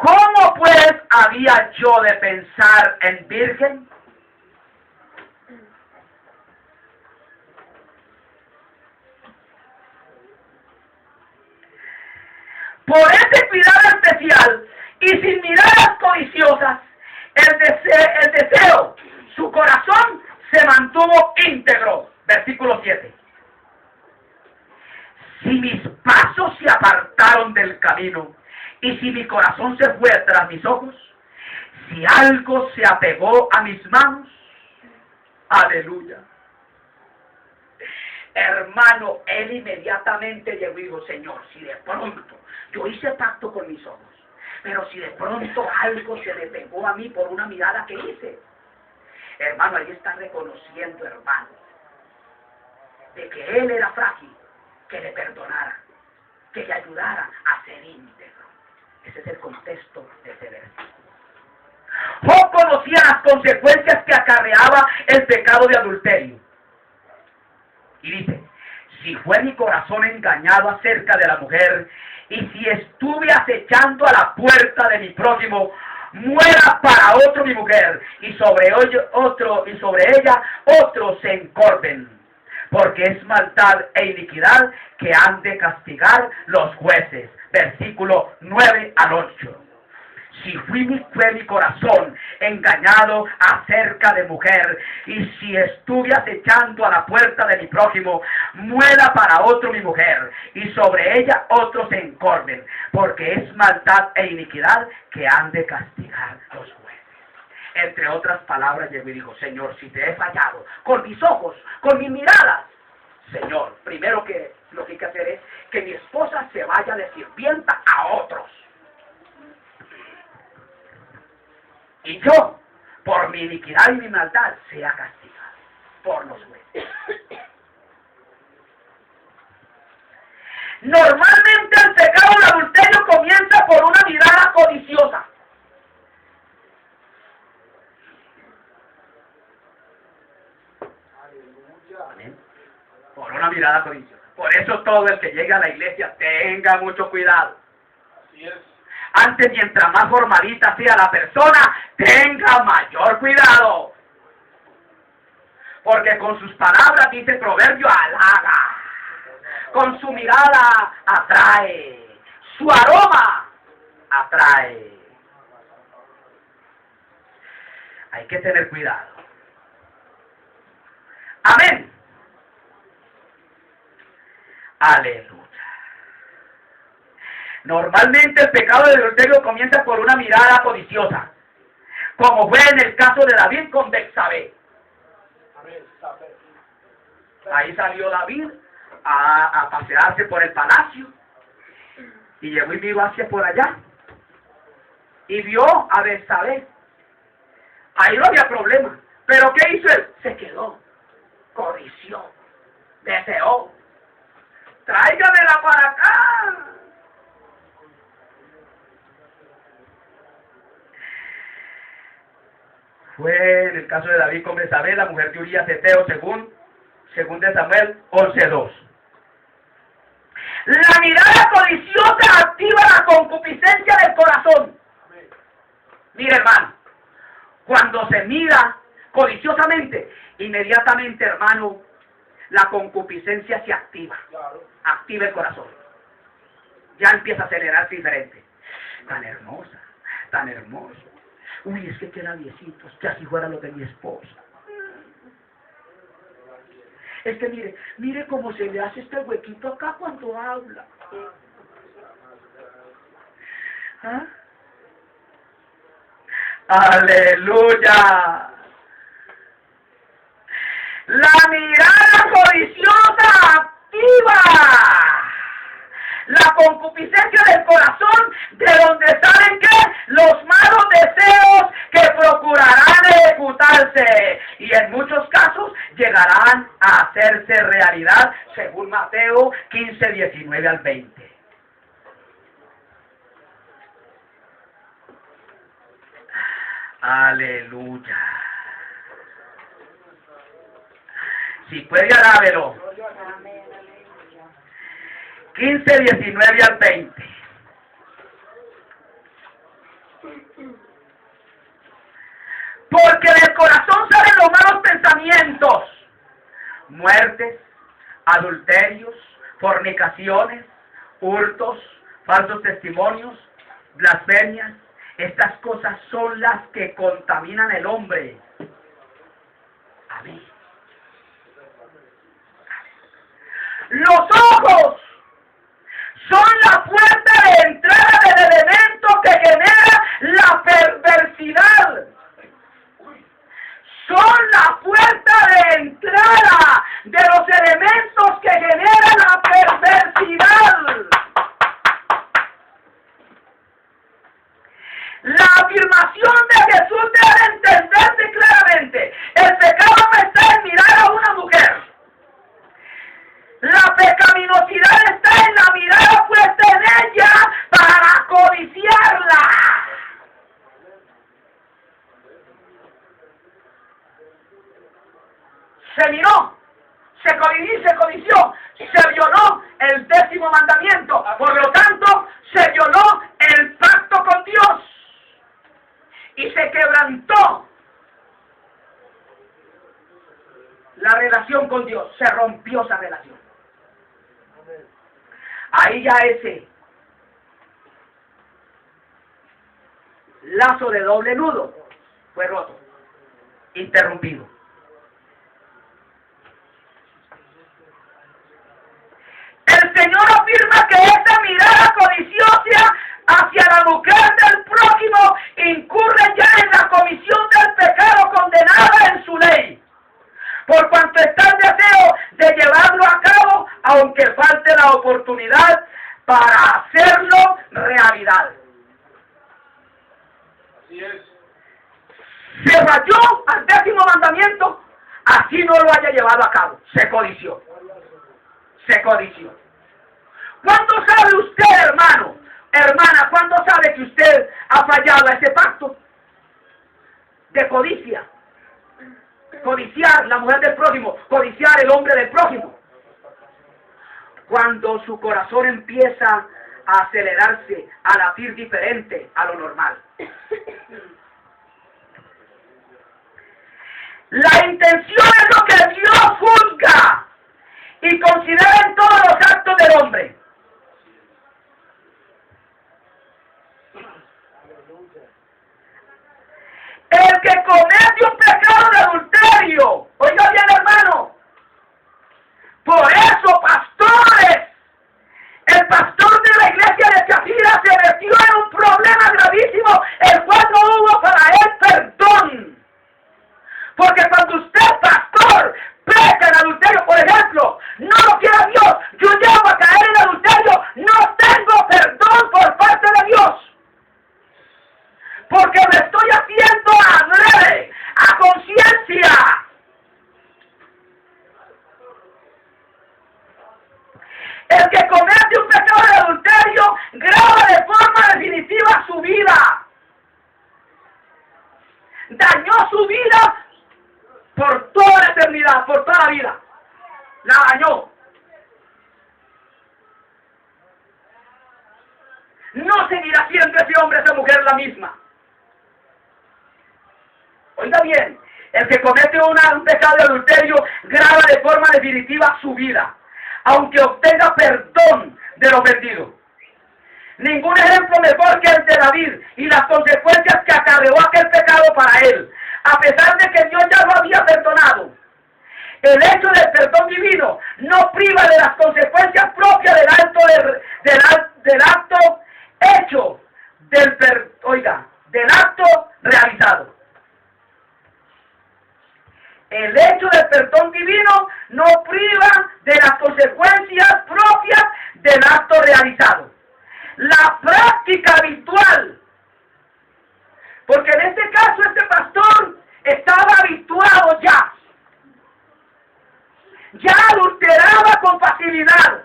¿Cómo pues había yo de pensar en virgen? Por ese cuidado especial y sin miradas codiciosas, el deseo, su corazón se mantuvo íntegro. Versículo 7. Si mis pasos se apartaron del camino y si mi corazón se fue tras mis ojos, si algo se apegó a mis manos, aleluya. Hermano, él inmediatamente llegó y dijo, Señor, si de pronto, yo hice pacto con mis ojos, pero si de pronto algo se le pegó a mí por una mirada que hice, hermano, ahí está reconociendo, hermano, de que él era frágil, que le perdonara, que le ayudara a ser íntegro. Ese es el contexto de ese versículo. Job conocía las consecuencias que acarreaba el pecado de adulterio. Y dice, si fue mi corazón engañado acerca de la mujer, y si estuve acechando a la puerta de mi prójimo, muera para otro mi mujer, y sobre ella otros se encorven, porque es maldad e iniquidad que han de castigar los jueces. Versículo 9 al 8. Si fue mi corazón engañado acerca de mujer, y si estuve acechando a la puerta de mi prójimo, muera para otro mi mujer, y sobre ella otros se encorven, porque es maldad e iniquidad que han de castigar los jueces. Entre otras palabras, llegó y dijo, Señor, si te he fallado con mis ojos, con mis miradas, Señor, primero que lo que hay que hacer es que mi esposa se vaya de sirvienta a otros. Y yo, por mi iniquidad y mi maldad, sea castigado por los jueces. Normalmente el pecado del adulterio comienza por una mirada codiciosa. Amén. Por una mirada codiciosa. Por eso todo el que llegue a la iglesia tenga mucho cuidado. Así es. Antes, mientras más formalita sea la persona, tenga mayor cuidado. Porque con sus palabras, dice el proverbio, halaga. Con su mirada atrae. Su aroma atrae. Hay que tener cuidado. Amén. Aleluya. Normalmente el pecado del adulterio comienza por una mirada codiciosa, como fue en el caso de David con Betsabé. Ahí salió David a pasearse por el palacio y llegó y vio hacia por allá y vio a Betsabé. Ahí no había problema, pero ¿qué hizo él? Se quedó, codició, deseó. Tráigamela para acá. Fue en el caso de David con Betsabé, la mujer de Urías Heteo, según de Samuel 11:2. La mirada codiciosa activa la concupiscencia del corazón. Mire, hermano, cuando se mira codiciosamente, inmediatamente, hermano, la concupiscencia se activa. Activa el corazón. Ya empieza a acelerarse diferente. Tan hermosa, tan hermoso. Uy, es que queda viejito, que así fuera lo de mi esposa. Es que mire cómo se le hace este huequito acá cuando habla. ¿Ah? ¡Aleluya! La mirada codiciosa activa la concupiscencia del corazón, de donde salen ¿qué? Los malos deseos que procurarán ejecutarse y en muchos casos llegarán a hacerse realidad, según Mateo 15:19 al 20. Aleluya. Si puede, alábelo. 15:19 al 20. muertes, adulterios, fornicaciones, hurtos, falsos testimonios, blasfemias. Estas cosas son las que contaminan el hombre. Amén. Los ojos son la puerta de entrada del elemento que genera la perversidad. Son la puerta de entrada de los elementos que generan la perversidad. La afirmación de Jesús debe entenderse claramente. El pecado no está en mirar a una mujer. La pecaminosidad está en la mirada puesta en ella para codiciarla. Se miró, se codició, se violó el 10º mandamiento. Por lo tanto, se violó el pacto con Dios y se quebrantó la relación con Dios. Se rompió esa relación. Ahí ya ese lazo de doble nudo fue roto, interrumpido. El Señor afirma que esa mirada codiciosa hacia la mujer del prójimo incurre ya en la comisión del pecado condenada en su ley, por cuanto está el deseo de llevarlo a cabo, aunque falte la oportunidad para hacerlo realidad. Así es. Se rayó al 10º mandamiento, así no lo haya llevado a cabo. Se codició. Se codició. ¿Cuándo sabe usted, hermano, hermana, cuándo sabe que usted ha fallado a ese pacto de codicia? Codiciar la mujer del prójimo, codiciar el hombre del prójimo. Cuando su corazón empieza a acelerarse, a latir diferente a lo normal. La intención es lo que Dios juzga y considera en todos los actos del hombre. El que comete un pecado de adulterio, oiga bien, hermano, por eso, pastores, el pastor de la iglesia de Chafira se metió en un problema gravísimo, el cual no hubo para él perdón. Porque cuando usted, pastor, peca en adulterio, por ejemplo, no lo quiera Dios, yo llego a caer en adulterio, no tengo perdón por parte de Dios. Porque me estoy haciendo adrede, a conciencia. El que comete un pecado de adulterio grava de forma definitiva su vida. Dañó su vida por toda la eternidad, por toda la vida. La dañó. No seguirá siendo ese hombre, esa mujer la misma. Oiga bien, el que comete un pecado de adulterio grava de forma definitiva su vida, aunque obtenga perdón de lo perdido. Ningún ejemplo mejor que el de David y las consecuencias que acarreó aquel pecado para él, a pesar de que Dios ya lo había perdonado. El hecho del perdón divino no priva de las consecuencias propias del acto hecho, del acto realizado. El hecho del perdón divino no priva de las consecuencias propias del acto realizado. La práctica habitual, porque en este caso este pastor estaba habituado ya adulteraba con facilidad.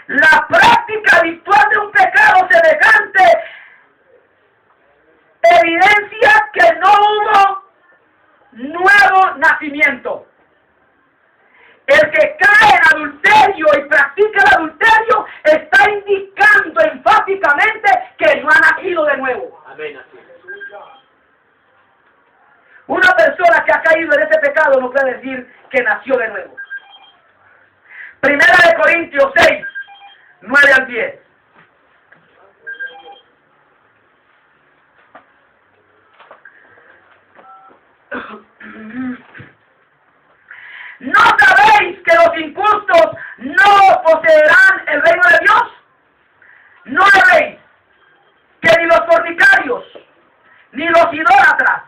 La práctica habitual de un pecado semejante evidencia que no hubo nuevo nacimiento. El que cae en adulterio y practica el adulterio está indicando enfáticamente que no ha nacido de nuevo. Amén, así es. Una persona que ha caído en ese pecado no puede decir que nació de nuevo. Primera de Corintios 6, 9 al 10. ¿No sabéis que los injustos no poseerán el reino de Dios? ¿No sabéis que ni los fornicarios, ni los idólatras,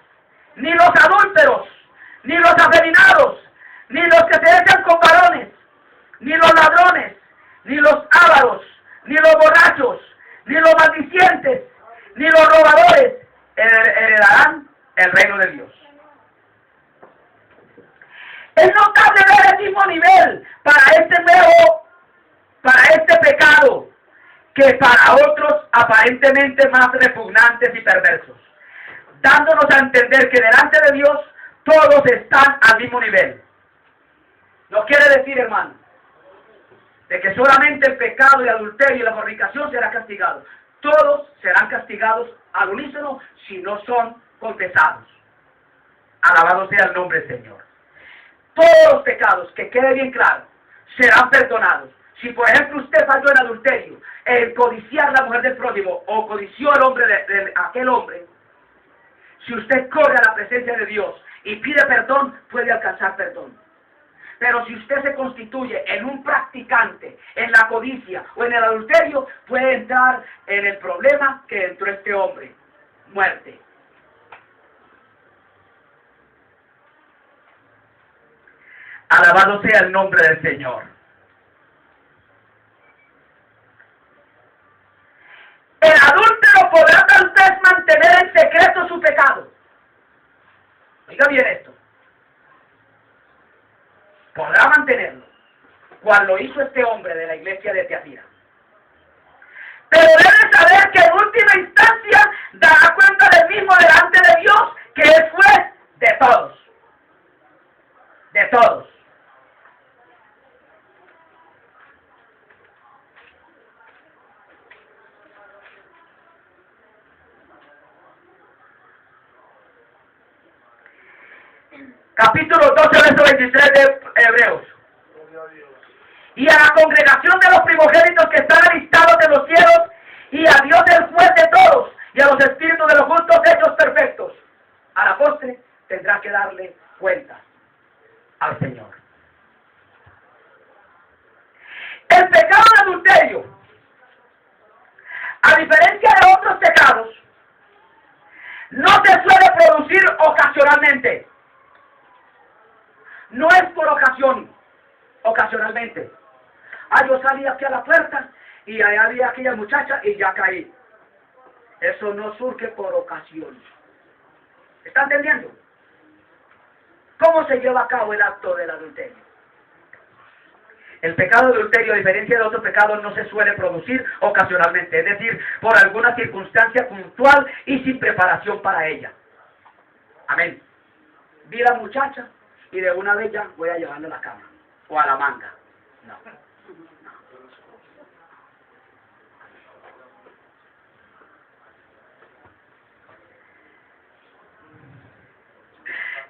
ni los adúlteros, ni los afeminados, ni los que se echan con varones, ni los ladrones, ni los ávaros, ni los borrachos, ni los maldicientes, ni los robadores heredarán el reino de Dios? Es notable ver el mismo nivel para este pecado, que para otros aparentemente más repugnantes y perversos, dándonos a entender que delante de Dios todos están al mismo nivel. No quiere decir, hermano, de que solamente el pecado y el adulterio y la fornicación será castigado. Todos serán castigados al unísono si no son confesados. Alabado sea el nombre del Señor. Todos los pecados, que quede bien claro, serán perdonados. Si por ejemplo usted falló en adulterio, en codiciar la mujer del prójimo, o codició al hombre de aquel hombre, si usted corre a la presencia de Dios y pide perdón, puede alcanzar perdón. Pero si usted se constituye en un practicante, en la codicia o en el adulterio, puede entrar en el problema que entró este hombre: muerte. Alabado sea el nombre del Señor. El adúltero podrá tal vez mantener en secreto su pecado. Oiga bien esto. Podrá mantenerlo, cual lo hizo este hombre de la iglesia de Tiatira. Pero debe saber que en última instancia dará cuenta del mismo delante de Dios, que es juez de todos. De todos. Capítulo 12, verso 23 de Hebreos. Y a la congregación de los primogénitos que están alistados en los cielos, y a Dios el juez de todos, y a los espíritus de los justos hechos perfectos, a la postre tendrá que darle cuenta al Señor. El pecado de adulterio, a diferencia de otros pecados, no se suele producir ocasionalmente. No es por ocasión, ocasionalmente. Yo salí aquí a la puerta y allá había aquella muchacha y ya caí. Eso no surge por ocasión. ¿Está entendiendo? ¿Cómo se lleva a cabo el acto del adulterio? El pecado de adulterio, a diferencia de otros pecados, no se suele producir ocasionalmente, es decir, por alguna circunstancia puntual y sin preparación para ella. Amén. Vi a la muchacha y de una vez ya voy a llevarla a la cama o a la manga. No.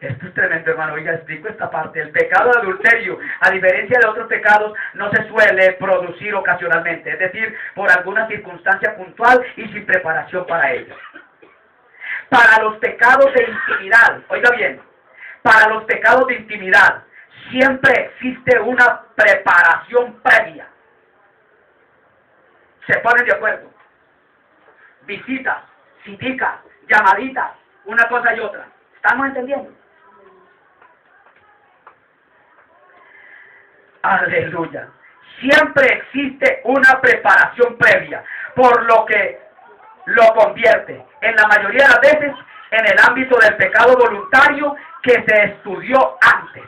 Esto es tremendo, hermano. Oiga, explico esta parte. El pecado de adulterio, a diferencia de otros pecados, no se suele producir ocasionalmente, es decir, por alguna circunstancia puntual y sin preparación para ello. Para los pecados de intimidad, oiga bien, para los pecados de intimidad siempre existe una preparación previa. Se ponen de acuerdo. Visitas, citicas, llamaditas, una cosa y otra. ¿Estamos entendiendo? Aleluya. Siempre existe una preparación previa, por lo que lo convierte, en la mayoría de las veces, en el ámbito del pecado voluntario que se estudió antes.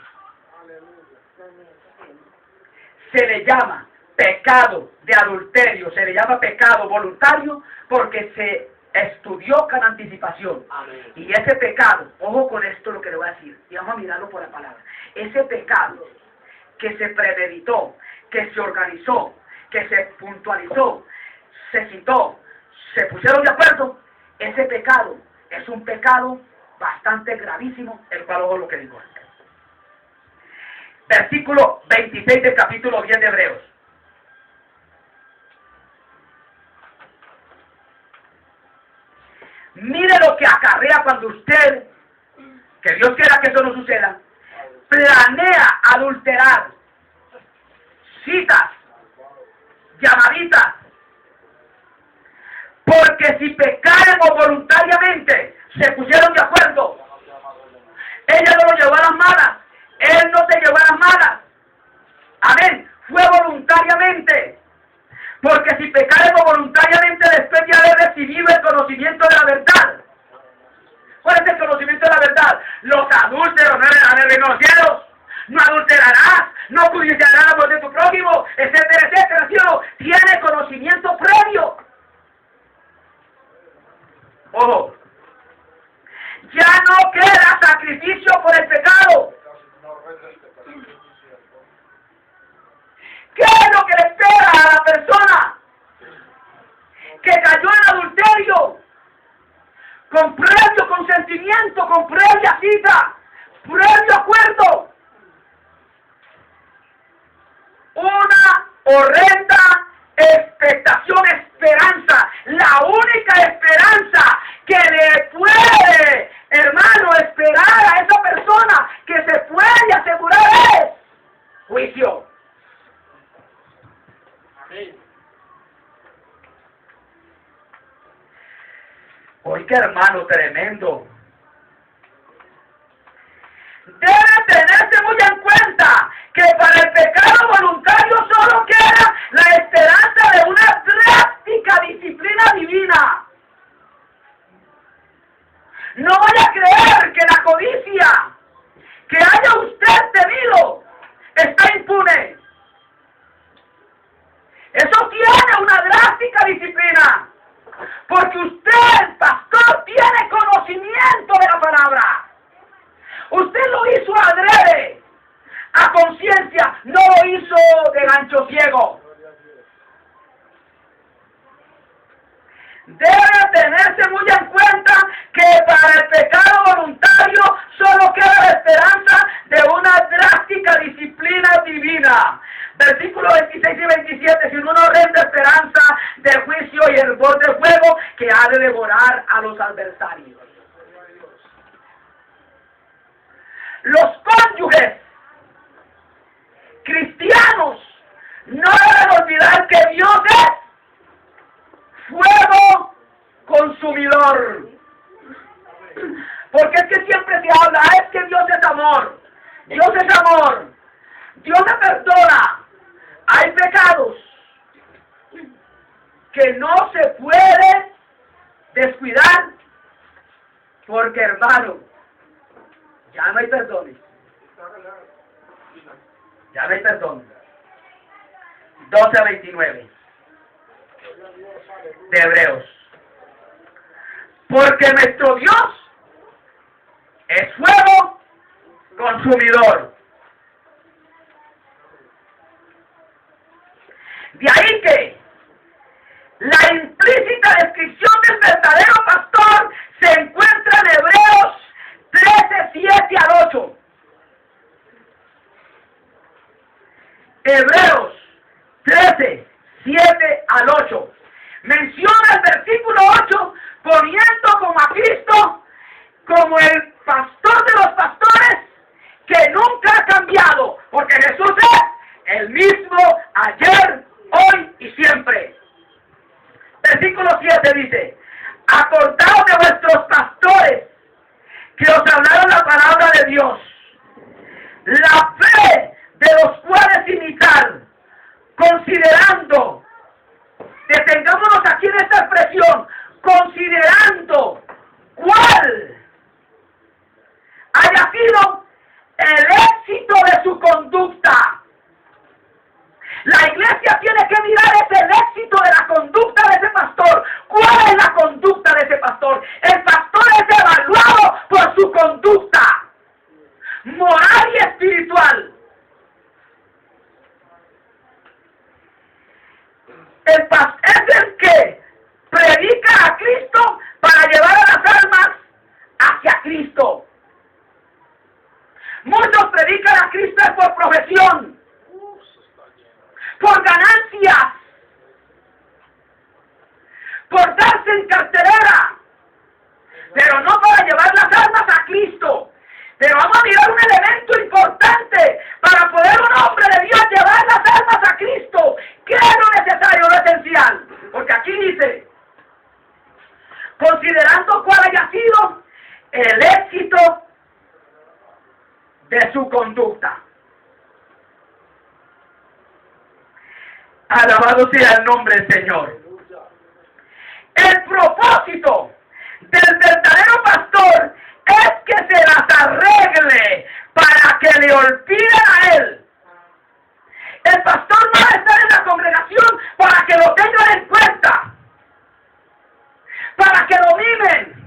Se le llama pecado de adulterio, se le llama pecado voluntario porque se estudió con anticipación. Amén. Y ese pecado, ojo con esto lo que le voy a decir, y vamos a mirarlo por la palabra, ese pecado que se premeditó, que se organizó, que se puntualizó, se citó, se pusieron de acuerdo, ese pecado es un pecado bastante gravísimo, el cual ojo lo que digo antes. Versículo 26 del capítulo 10 de Hebreos. Mire lo que acarrea cuando usted, que Dios quiera que eso no suceda, planea adulterar, citas, llamaditas, porque si pecáramos voluntariamente, se pusieron de acuerdo, ella no lo llevó a las malas, él no te llevó a las malas, amén, fue voluntariamente, porque si pecáramos voluntariamente después de haber recibido el conocimiento de la verdad, ¿cuál es el conocimiento de la verdad? Los adúlteros no heredarán el reino de los cielos, no adulterarás, no codiciarás la voz de tu prójimo, etcétera, etcétera, ¿sí o no? Tiene conocimiento previo. Ojo, ya no queda sacrificio por el pecado. ¿Qué es lo que le espera a la persona que cayó en adulterio? Con previo consentimiento, con previa cita, previo acuerdo. Una horrenda expectación, esperanza. La única esperanza que le puede, hermano, esperar a esa persona que se puede asegurar es juicio. Amén. Oiga, hermano, tremendo. Debe tenerse muy en cuenta que para el pecado voluntario solo queda la esperanza de una drástica disciplina divina. No vaya a creer que la codicia que haya usted tenido está impune. Eso tiene una drástica disciplina. Porque usted, pastor, tiene conocimiento de la palabra. Usted lo hizo adrede, a conciencia, no lo hizo de gancho ciego. Debe tenerse muy en cuenta que para el pecado voluntario solo queda la esperanza de una drástica disciplina divina. Versículos 26 y 27, sin una horrenda esperanza de juicio y hervor de fuego que ha de devorar a los adversarios. Los cónyuges cristianos no deben olvidar que Dios es fuego consumidor. Porque es que siempre se habla, es que Dios es amor. Dios es amor. Dios te perdona. Hay pecados que no se puede descuidar porque, hermano, ya no hay perdón. Ya no hay perdón. 12 a 29 de Hebreos. Porque nuestro Dios es fuego consumidor. De ahí que la implícita descripción del verdadero pastor se encuentra en Hebreos 13, 7 al 8. Hebreos 13, 7 al 8. Menciona el versículo 8 poniendo como a Cristo como el pastor de los pastores que nunca ha cambiado, porque Jesús es el mismo ayer, hoy y siempre. Versículo 7 dice: acordaos de vuestros pastores que os hablaron la palabra de Dios, la fe de los cuales imitar, considerando, detengámonos aquí en esta expresión, considerando cuál haya sido el éxito de su conducta. La iglesia tiene que mirar el éxito de la conducta de ese pastor. ¿Cuál es la conducta de ese pastor? El pastor es evaluado por su conducta moral y espiritual. Muchos predican a Cristo por profesión, por ganancias, por darse en cartelera, pero no para llevar las almas a Cristo. Pero vamos a mirar un elemento importante para poder un hombre de Dios llevar las almas a Cristo. ¿Qué es lo necesario, lo esencial? Porque aquí dice, considerando cuál haya sido el éxito de su conducta. Alabado sea el nombre del Señor. El propósito del verdadero pastor es que se las arregle para que le olviden a él. El pastor no va a estar en la congregación para que lo tengan en cuenta, para que lo mimen,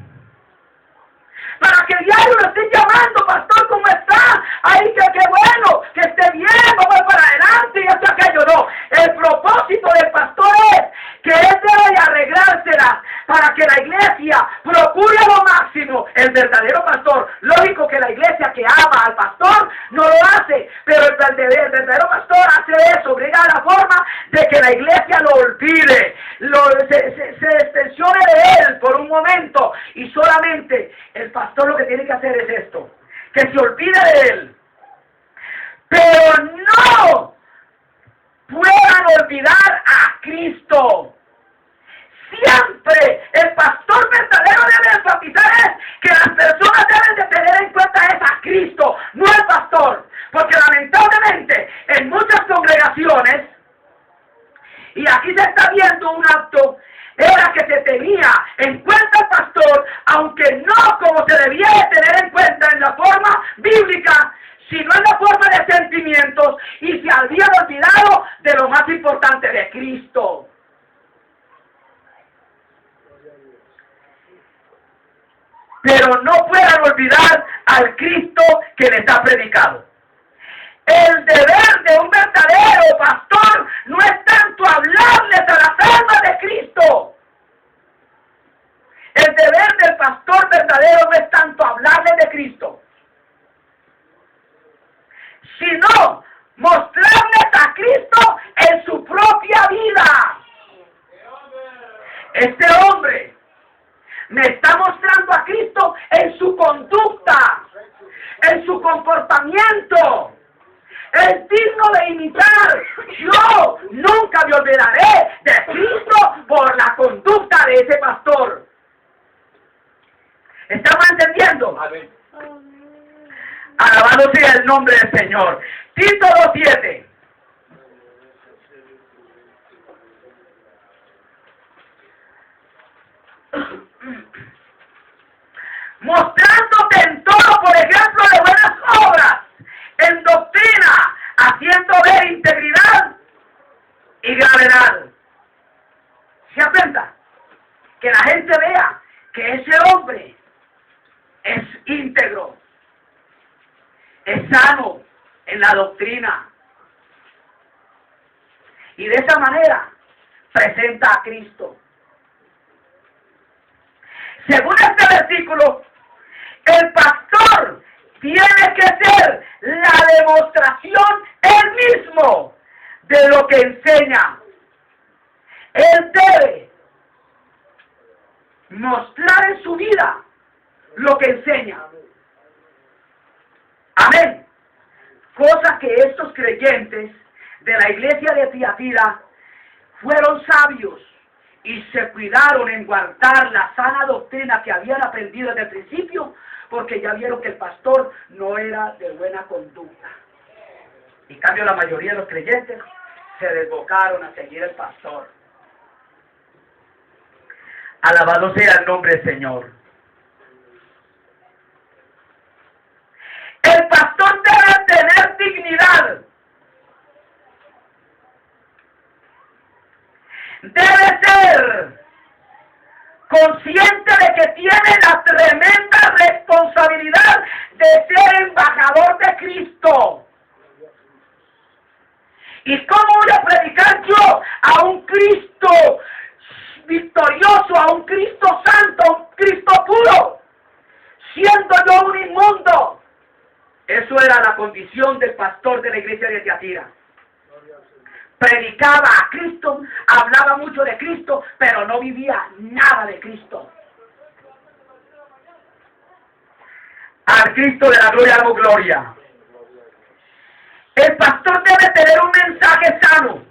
para que diario lo estén llamando, pastor, ¿cómo está? Ay, qué bueno, que esté bien, vamos para adelante y esto, aquello. No, el propósito del pastor es que él debe de arreglársela para que la iglesia procure lo máximo. El verdadero pastor, lógico que la iglesia que ama al pastor no lo hace, pero el verdadero pastor hace eso, obliga a la forma de que la iglesia lo olvide, se extensione de él por un momento, y solamente el pastor lo que tiene que hacer es esto, que se olvide de él, pero no puedan olvidar a Cristo. Siempre el pastor verdadero debe enfatizar es que las personas deben de tener en cuenta es a Cristo, no el pastor, porque lamentablemente en muchas congregaciones, y aquí se está viendo un acto, era que se tenía en cuenta el pastor, aunque no como se debía de tener en cuenta en la forma bíblica, sino en la forma de sentimientos, y se habían olvidado de lo más importante, de Cristo. Pero no puedan olvidar al Cristo que les ha predicado. El deber de un verdadero pastor no es tanto hablarles a las almas de Cristo. El deber del pastor verdadero no es tanto hablarles de Cristo, sino mostrarles a Cristo en su propia vida. Este hombre me está mostrando a Cristo en su conducta, en su comportamiento. Es digno de imitar. Yo nunca me olvidaré de Cristo por la conducta de ese pastor. ¿Estamos entendiendo? Amén. Alabado sea el nombre del Señor. Tito 2:7. Mostrándote en todo por ejemplo de buenas obras, en doctrina, haciendo ver integridad y gravedad. ¿Se da cuenta? Que la gente vea que ese hombre es íntegro, es sano en la doctrina, y de esa manera presenta a Cristo. Según este versículo, el pastor tiene que ser la demostración él mismo de lo que enseña. Él debe mostrar en su vida lo que enseña. Amén. Cosa que estos creyentes de la iglesia de Tiatira fueron sabios y se cuidaron en guardar la sana doctrina que habían aprendido desde el principio, porque ya vieron que el pastor no era de buena conducta. En cambio, la mayoría de los creyentes se desbocaron a seguir el pastor. Alabado sea el nombre del Señor. El pastor debe tener dignidad. Debe ser consciente de que tiene la tremenda responsabilidad de ser embajador de Cristo. ¿Y cómo voy a predicar yo a un Cristo victorioso, a un Cristo santo, a un Cristo puro, siendo yo un inmundo? Eso era la condición del pastor de la iglesia de Tiatira. Predicaba a Cristo, hablaba mucho de Cristo, pero no vivía nada de Cristo. Al Cristo de la gloria damos gloria. El pastor debe tener un mensaje sano.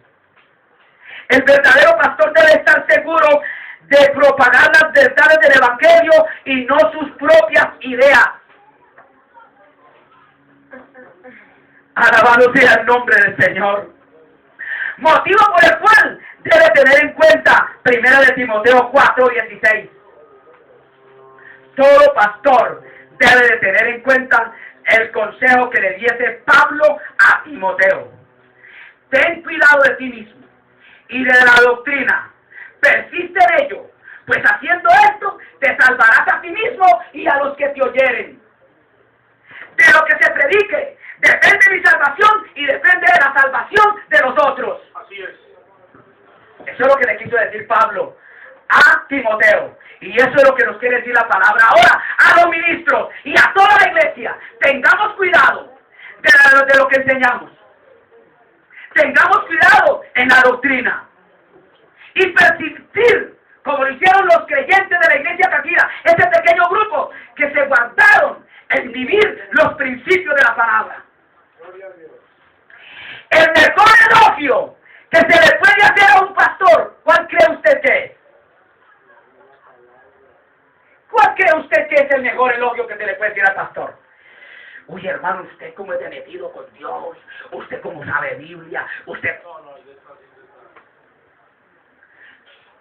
El verdadero pastor debe estar seguro de propagar las verdades del evangelio y no sus propias ideas. Alabado sea el nombre del Señor. Motivo por el cual debe tener en cuenta 1 de Timoteo 4:16. Todo pastor debe de tener en cuenta el consejo que le diese Pablo a Timoteo. Ten cuidado de ti mismo y de la doctrina. Persiste en ello, pues haciendo esto te salvarás a ti mismo y a los que te oyeren. De lo que se predique depende mi salvación y depende de la salvación de los otros. Así es. Eso es lo que le quiso decir Pablo a Timoteo. Y eso es lo que nos quiere decir la palabra ahora a los ministros y a toda la iglesia. Tengamos cuidado de lo que enseñamos. Tengamos cuidado en la doctrina. Y persistir, como lo hicieron los creyentes de la iglesia Tiatira, ese pequeño grupo que se guardaron en vivir los principios de la palabra. El mejor elogio que se le puede hacer a un pastor, ¿cuál cree usted que es? ¿Cuál cree usted que es el mejor elogio que se le puede decir al pastor? Uy, hermano, usted cómo es de metido con Dios, usted cómo sabe Biblia, usted...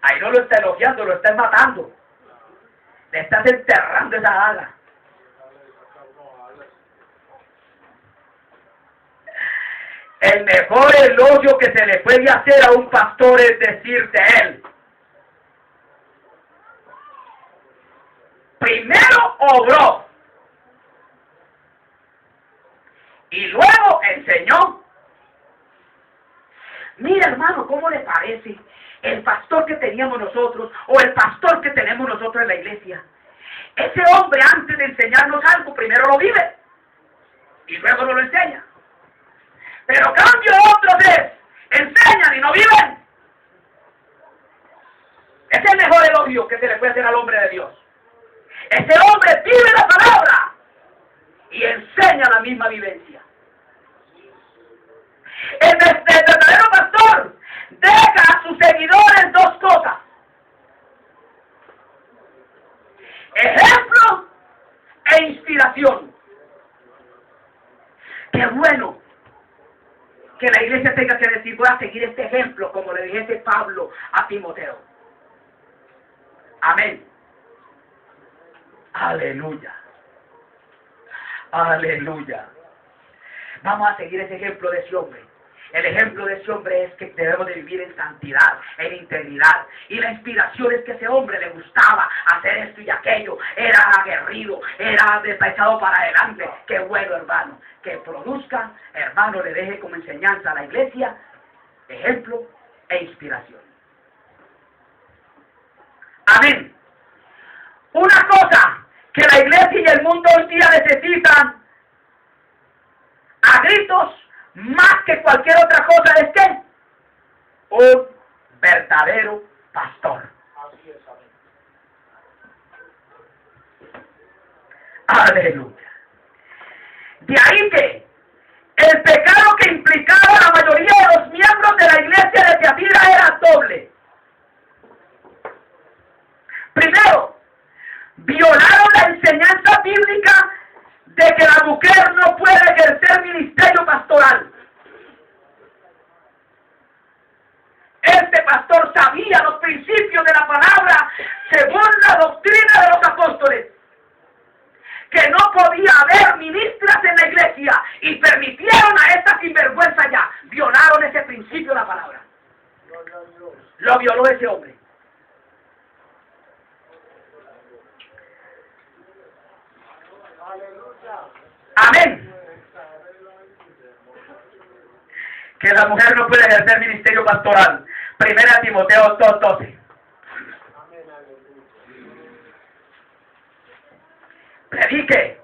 Ahí no lo está elogiando, lo está matando. Le estás enterrando esa daga. El mejor elogio que se le puede hacer a un pastor es decir de él: primero obró y luego enseñó. Mira, hermano, ¿cómo le parece el pastor que teníamos nosotros o el pastor que tenemos nosotros en la iglesia? Ese hombre, antes de enseñarnos algo, primero lo vive y luego nos lo enseña. Pero cambio otros enseñan y no viven. Ese es el mejor elogio que se le puede hacer al hombre de Dios. Ese hombre vive la palabra y enseña la misma vivencia. El verdadero pastor deja a sus seguidores dos cosas: ejemplo e inspiración. Qué bueno que la iglesia tenga que decir: voy a seguir este ejemplo, como le dijese Pablo a Timoteo. Amén. Aleluya. Aleluya. Vamos a seguir ese ejemplo de ese hombre. El ejemplo de ese hombre es que debemos de vivir en santidad, en integridad. Y la inspiración es que a ese hombre le gustaba hacer esto y aquello. Era aguerrido, era despechado para adelante. Qué bueno, hermano. Que produzca, hermano, le deje como enseñanza a la iglesia ejemplo e inspiración. Amén. Una cosa que la iglesia y el mundo hoy día necesitan a gritos más que cualquier otra cosa es que un verdadero pastor. Así es, amén. Aleluya. De ahí que el pecado que implicaba la mayoría de los miembros de la iglesia de Tiatira era doble. Primero, violaron la enseñanza bíblica de que la mujer no puede ejercer ministerio pastoral. Este pastor sabía los principios de la palabra según la doctrina de los apóstoles, que no podía haber ministras en la iglesia, y permitieron a esta sinvergüenza ya. Violaron ese principio de la palabra. Lo violó ese hombre. Amén. Que la mujer no puede ejercer ministerio pastoral. 1 Timoteo 2:12. Predique.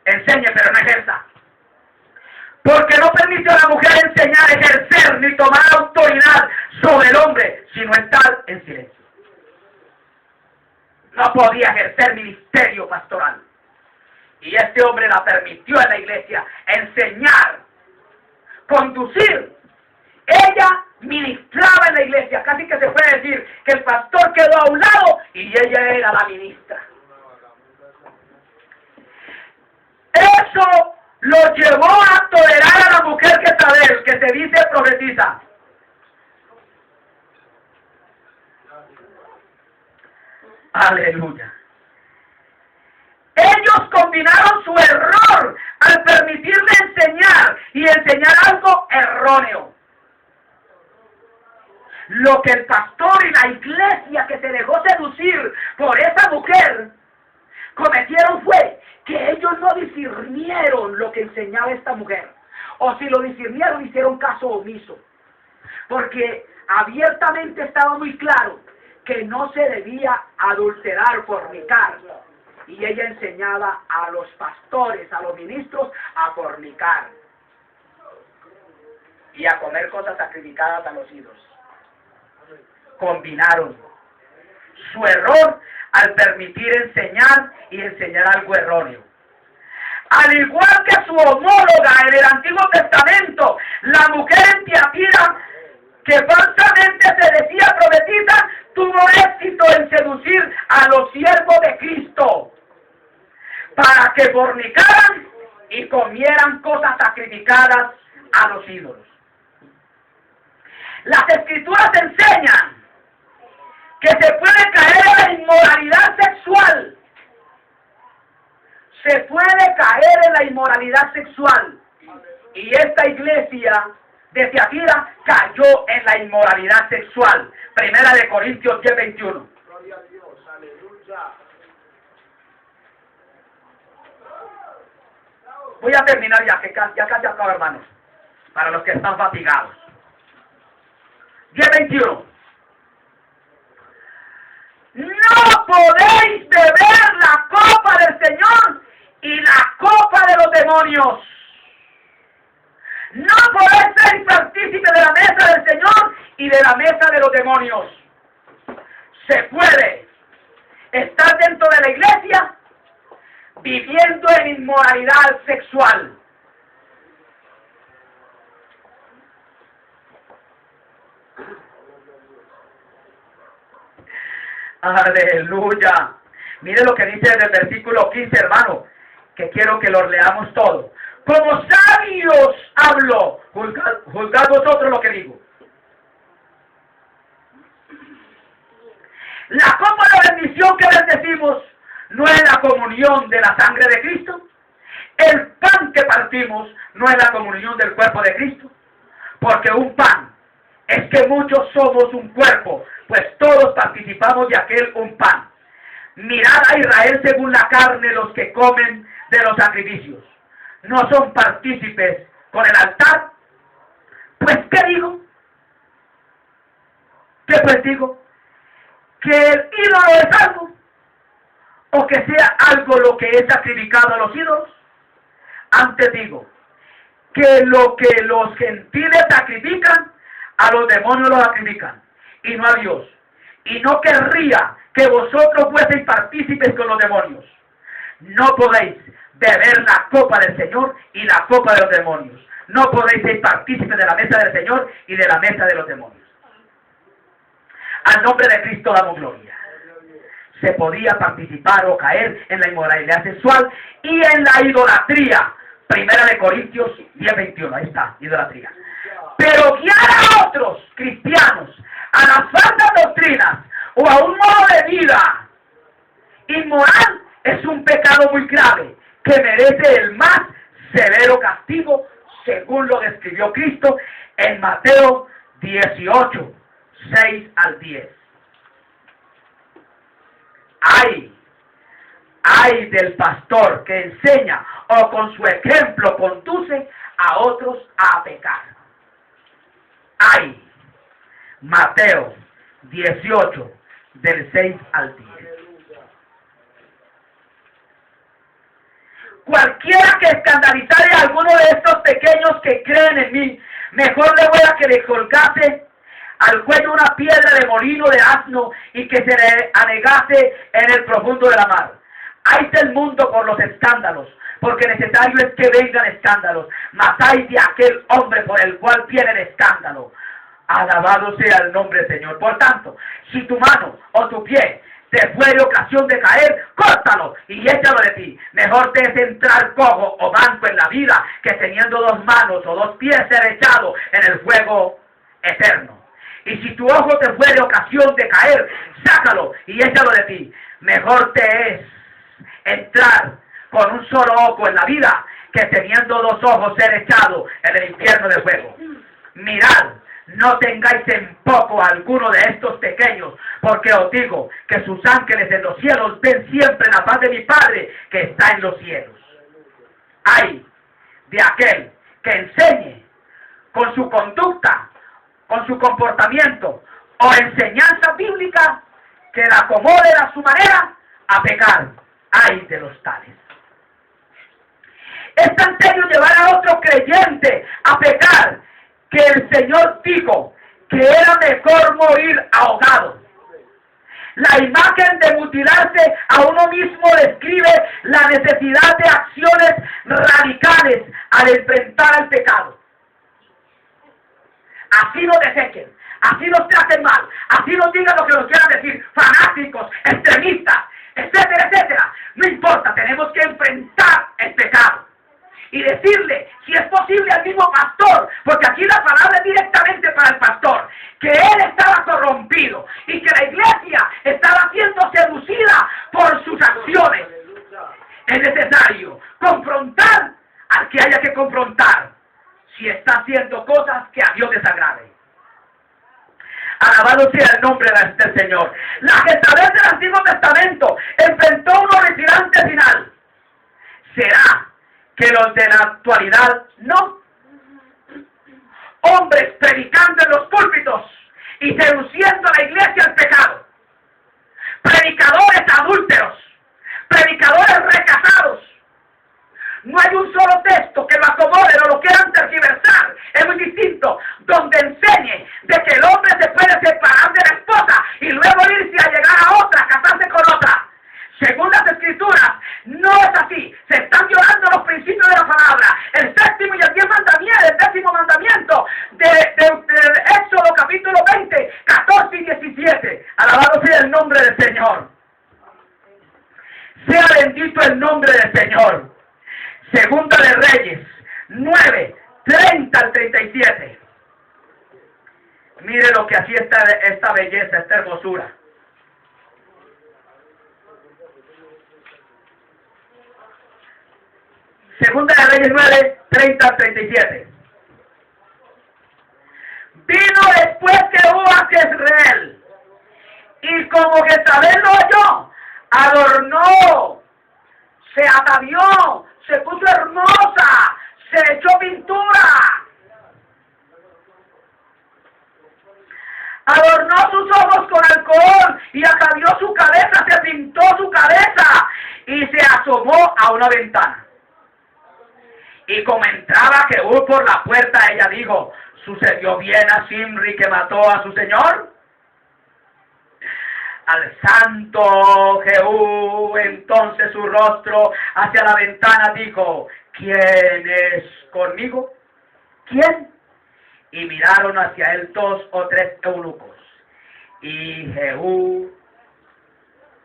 Enseñe, pero no ejerza. Porque no permitió a la mujer enseñar, ejercer, ni tomar autoridad sobre el hombre, sino estar en silencio. No podía ejercer ministerio pastoral. Y este hombre la permitió en la iglesia enseñar, conducir. Ella ministraba en la iglesia, casi que se puede decir que el pastor quedó a un lado y ella era la ministra. Eso lo llevó a tolerar a la mujer Jezabel, que se dice profetiza. Aleluya. Ellos combinaron su error al permitirle enseñar y enseñar algo erróneo. Lo que el pastor y la iglesia que se dejó seducir por esa mujer cometieron fue que ellos no discernieron lo que enseñaba esta mujer. O si lo discernieron, hicieron caso omiso. Porque abiertamente estaba muy claro que no se debía adulterar, fornicar. Y ella enseñaba a los pastores, a los ministros, a fornicar. Y a comer cosas sacrificadas a los ídolos. Combinaron su error al permitir enseñar y enseñar algo erróneo. Al igual que su homóloga en el Antiguo Testamento, la mujer en Tiatira, que falsamente se decía profetisa, tuvo éxito en seducir a los siervos de Cristo para que fornicaran y comieran cosas sacrificadas a los ídolos. Las Escrituras enseñan que se puede caer en la inmoralidad sexual. Se puede caer en la inmoralidad sexual. Y esta iglesia de Tiatira cayó en la inmoralidad sexual. Primera de Corintios 10:21. Gloria a Dios, aleluya. Voy a terminar ya casi acabo, hermanos. Para los que están fatigados. 10:21. No podéis beber la copa del Señor y la copa de los demonios. No podéis ser partícipe de la mesa del Señor y de la mesa de los demonios. Se puede estar dentro de la iglesia viviendo en inmoralidad sexual. Aleluya. Mire lo que dice en el versículo 15, hermano, que quiero que lo leamos todo. Como sabios hablo, juzgad vosotros lo que digo. La copa de bendición que bendecimos no es la comunión de la sangre de Cristo. El pan que partimos no es la comunión del cuerpo de Cristo. Porque un pan es que muchos somos un cuerpo, pues todos participamos de aquel un pan. Mirad a Israel según la carne los que comen de los sacrificios. ¿No son partícipes con el altar? Pues, ¿qué digo? ¿Qué pues digo? ¿Que el ídolo es algo? ¿O que sea algo lo que es sacrificado a los ídolos? Antes digo, que lo que los gentiles sacrifican, a los demonios lo sacrifican, y no a Dios. Y no querría que vosotros fueseis partícipes con los demonios. No podéis beber la copa del Señor y la copa de los demonios. No podéis ser partícipes de la mesa del Señor y de la mesa de los demonios. Al nombre de Cristo damos gloria. Se podía participar o caer en la inmoralidad sexual y en la idolatría. Primera de Corintios 10:21. Ahí está, idolatría. Pero guiar a otros cristianos a las falsas doctrinas o a un modo de vida inmoral es un pecado muy grave que merece el más severo castigo, según lo describió Cristo en Mateo 18, 6 al 10. Ay del pastor que enseña o con su ejemplo conduce a otros a pecar. Ay, Mateo 18, del 6 al 10. cualquiera que escandalizare a alguno de estos pequeños que creen en mí, mejor le voy a que le colgase al cuello una piedra de molino de asno y que se le anegase en el profundo de la mar. Hay del mundo por los escándalos, porque necesario es que vengan escándalos, mas hay de aquel hombre por el cual viene el escándalo. Alabado sea el nombre del Señor. Por tanto, si tu mano o tu pie te fuere ocasión de caer, córtalo y échalo de ti. Mejor te es entrar cojo o manco en la vida, que teniendo 2 manos o 2 pies ser echado en el fuego eterno. Y si tu ojo te fuere ocasión de caer, sácalo y échalo de ti. Mejor te es entrar con un solo ojo en la vida, que teniendo 2 ojos ser echado en el infierno de fuego. Mirad, no tengáis en poco a alguno de estos pequeños, porque os digo que sus ángeles en los cielos ven siempre la paz de mi Padre que está en los cielos. Ay de aquel que enseñe con su conducta, con su comportamiento o enseñanza bíblica, que la acomode a su manera a pecar. Ay de los tales. Es tan serio llevar a otro creyente a pecar, que el Señor dijo que era mejor morir ahogado. La imagen de mutilarse a uno mismo describe la necesidad de acciones radicales al enfrentar al pecado. Así nos desechen, así nos traten mal, así nos digan lo que nos quieran decir, fanáticos, extremistas, etcétera, etcétera. No importa, tenemos que enfrentar el pecado y decirle, si es posible, al mismo pastor, porque aquí la palabra es directamente para el pastor, que él estaba corrompido y que la iglesia estaba siendo seducida por sus acciones. Es necesario confrontar al que haya que confrontar, si está haciendo cosas que a Dios desagrade. Alabado sea el nombre del Señor. La Jezabel del Antiguo Testamento enfrentó un horripilante final. ¿Será que los de la actualidad no? Hombres predicando en los púlpitos y seduciendo a la iglesia al pecado. Predicadores adúlteros, predicadores recasados. No hay un solo texto que lo acomode o lo quieran tergiversar. Es muy distinto, donde enseñe de que el hombre se puede separar de la esposa y luego irse a llegar a otra, casarse con otra. Según las Escrituras, no es así. Se están violando los principios de la palabra. El 7º y el 10º mandamiento, el 10º mandamiento de Éxodo capítulo 20, 14 y 17. Alabado sea el nombre del Señor. Sea bendito el nombre del Señor. Segunda de Reyes 9, 30 al 37. Mire lo que hacía esta belleza, esta hermosura. Segunda de Reyes 9, 30 al 37. Vino después Jehú a Jezreel, y como Jezabel lo oyó, adornó, se atavió, se puso hermosa, se echó pintura, adornó sus ojos con alcohol y atavió su cabeza, se pintó su cabeza y se asomó a una ventana. Y como entraba Jehú por la puerta, ella dijo, ¿sucedió bien a Zimri que mató a su señor? Alzando Jehú entonces su rostro hacia la ventana, dijo, ¿quién es conmigo? ¿Quién? Y miraron hacia él 2 o 3 eunucos. Y Jehú,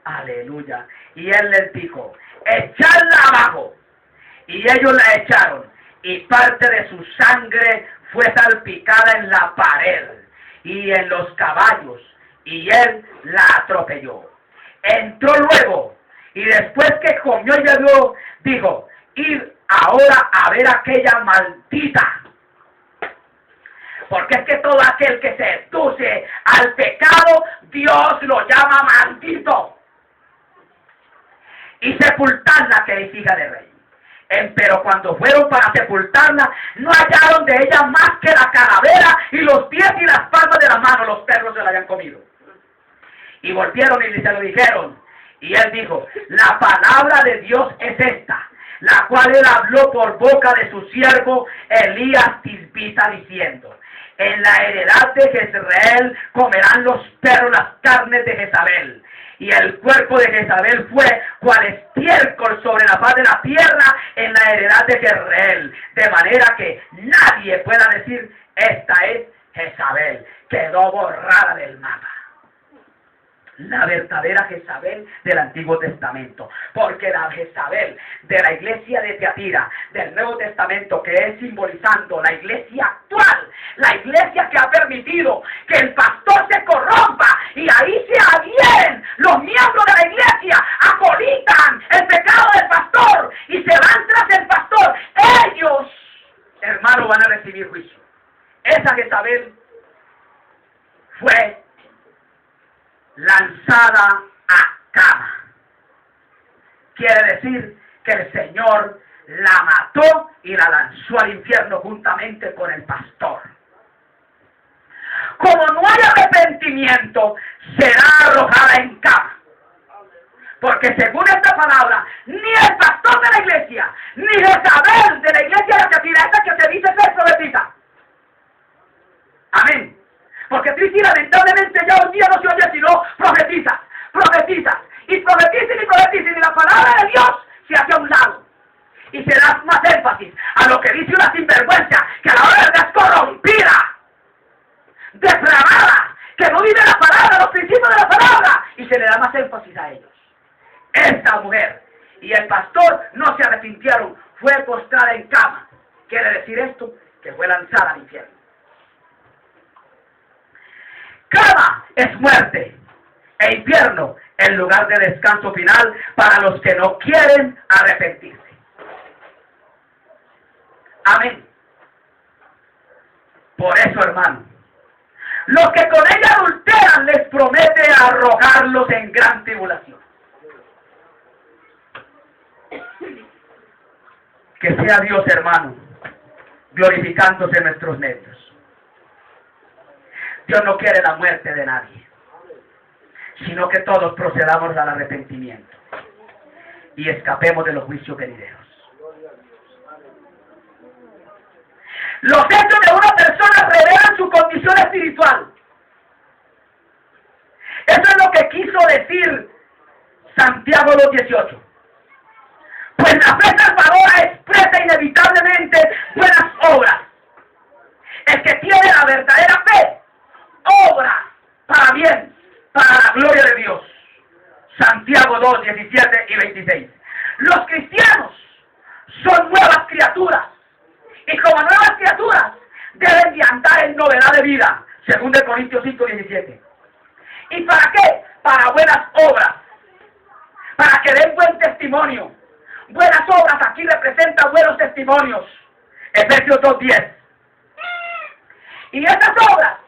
aleluya, y él les dijo, echadla abajo. Y ellos la echaron, y parte de su sangre fue salpicada en la pared y en los caballos, y él la atropelló. Entró luego, y después que comió y bebió, dijo, id ahora a ver a aquella maldita. Porque es que todo aquel que se seduce al pecado, Dios lo llama maldito. Y sepultadla, que es hija de rey. Pero cuando fueron para sepultarla, no hallaron de ella más que la calavera y los pies y las palmas de la mano. Los perros se la habían comido. Y volvieron y se lo dijeron. Y él dijo, la palabra de Dios es esta. la cual él habló por boca de su siervo Elías Tisbita, diciendo: en la heredad de Jezreel comerán los perros las carnes de Jezabel. Y el cuerpo de Jezabel fue cual estiércol sobre la faz de la tierra en la heredad de Jezreel, de manera que nadie pueda decir: esta es Jezabel. Quedó borrada del mapa. La verdadera Jezabel del Antiguo Testamento, porque la Jezabel de la iglesia de Tiatira del Nuevo Testamento, que es simbolizando la iglesia actual, la iglesia que ha permitido que el pastor se corrompa y ahí se adhieren los miembros de la iglesia, acolitan el pecado del pastor y se van tras el pastor. Ellos, hermanos, van a recibir juicio. Esa Jezabel fue lanzada a cama. Quiere decir que el Señor la mató y la lanzó al infierno juntamente con el pastor. Como no hay arrepentimiento, será arrojada en cama. Porque según esta palabra, ni el pastor de la iglesia, ni Jezabel de la iglesia de la Tiatira, esa que se dice ser profetisa. Amén. Porque triste y lamentablemente ya hoy día no se oye sino profetizas, y profetizan, y la palabra de Dios se hace a un lado. Y se da más énfasis a lo que dice una sinvergüenza, que a la hora es corrompida, depravada, que no vive la palabra, los principios de la palabra, y se le da más énfasis a ellos. Esta mujer y el pastor no se arrepintieron, fue postrada en cama. Quiere decir esto, que fue lanzada al infierno. Cama es muerte, e infierno el lugar de descanso final para los que no quieren arrepentirse. Amén. Por eso, hermano, los que con ella adulteran les promete arrojarlos en gran tribulación. Que sea Dios, hermano, glorificándose en nuestros medios. Dios no quiere la muerte de nadie, sino que todos procedamos al arrepentimiento y escapemos de los juicios venideros. Los hechos de una persona revelan su condición espiritual. Eso es lo que quiso decir Santiago 2:18. Pues la fe salvadora expresa inevitablemente buenas obras. El que tiene la verdadera fe obra para bien, para la gloria de Dios. Santiago 2:17 y 26. Los cristianos son nuevas criaturas, y como nuevas criaturas deben de andar en novedad de vida. 2 Corintios 5:17. ¿Y para qué? Para buenas obras, para que den buen testimonio. Buenas obras aquí representan buenos testimonios. Efesios 2:10. Y esas obras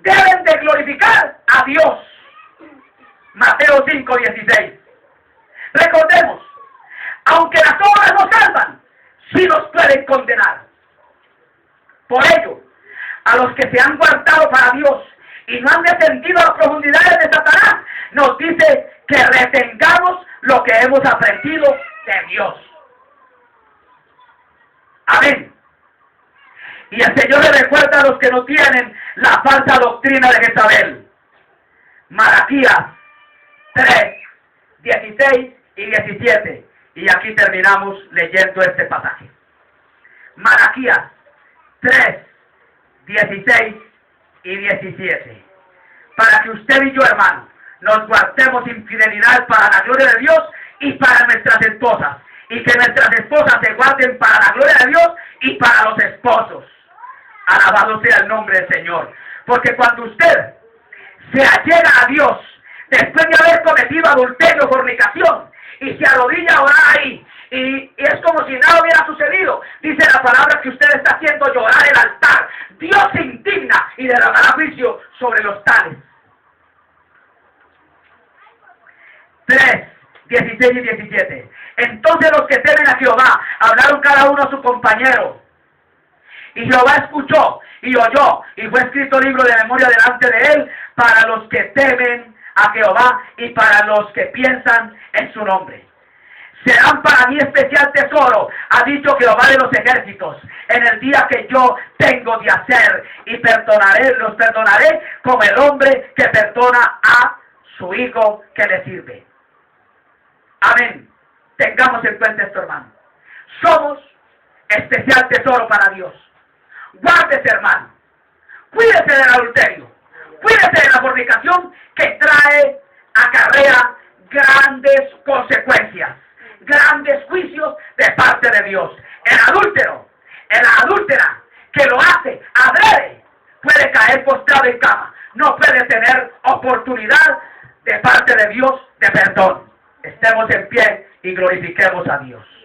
deben de glorificar a Dios. Mateo 5:16. Recordemos, aunque las obras no salvan, sí nos pueden condenar. Por ello, a los que se han guardado para Dios y no han descendido a las profundidades de Satanás, nos dice que retengamos lo que hemos aprendido de Dios. Amén. Y el Señor le recuerda a los que no tienen la falsa doctrina de Jezabel. Malaquías 3:16 y 17. Y aquí terminamos leyendo este pasaje. Malaquías 3:16 y 17. Para que usted y yo, hermano, nos guardemos sin fidelidad para la gloria de Dios y para nuestras esposas. Y que nuestras esposas se guarden para la gloria de Dios y para los esposos. Alabado sea el nombre del Señor. Porque cuando usted se allega a Dios, después de haber cometido adulterio o fornicación, y se arrodilla a orar ahí, y es como si nada hubiera sucedido, dice la palabra que usted está haciendo llorar el altar. Dios se indigna y derramará juicio sobre los tales. 3:16 y 17. Entonces los que temen a Jehová hablaron cada uno a su compañero. Y Jehová escuchó y oyó, y fue escrito libro de memoria delante de él para los que temen a Jehová y para los que piensan en su nombre. serán para mí especial tesoro, ha dicho Jehová de los ejércitos, en el día que yo tengo de hacer, y los perdonaré como el hombre que perdona a su hijo que le sirve. Amén. Tengamos en cuenta esto, hermano. Somos especial tesoro para Dios. Guárdese, hermano. Cuídese del adulterio. Cuídese de la fornicación que acarrea grandes consecuencias, grandes juicios de parte de Dios. El adúltero, la adúltera que lo hace adrede, puede caer postrado en cama. No puede tener oportunidad de parte de Dios de perdón. Estemos en pie y glorifiquemos a Dios.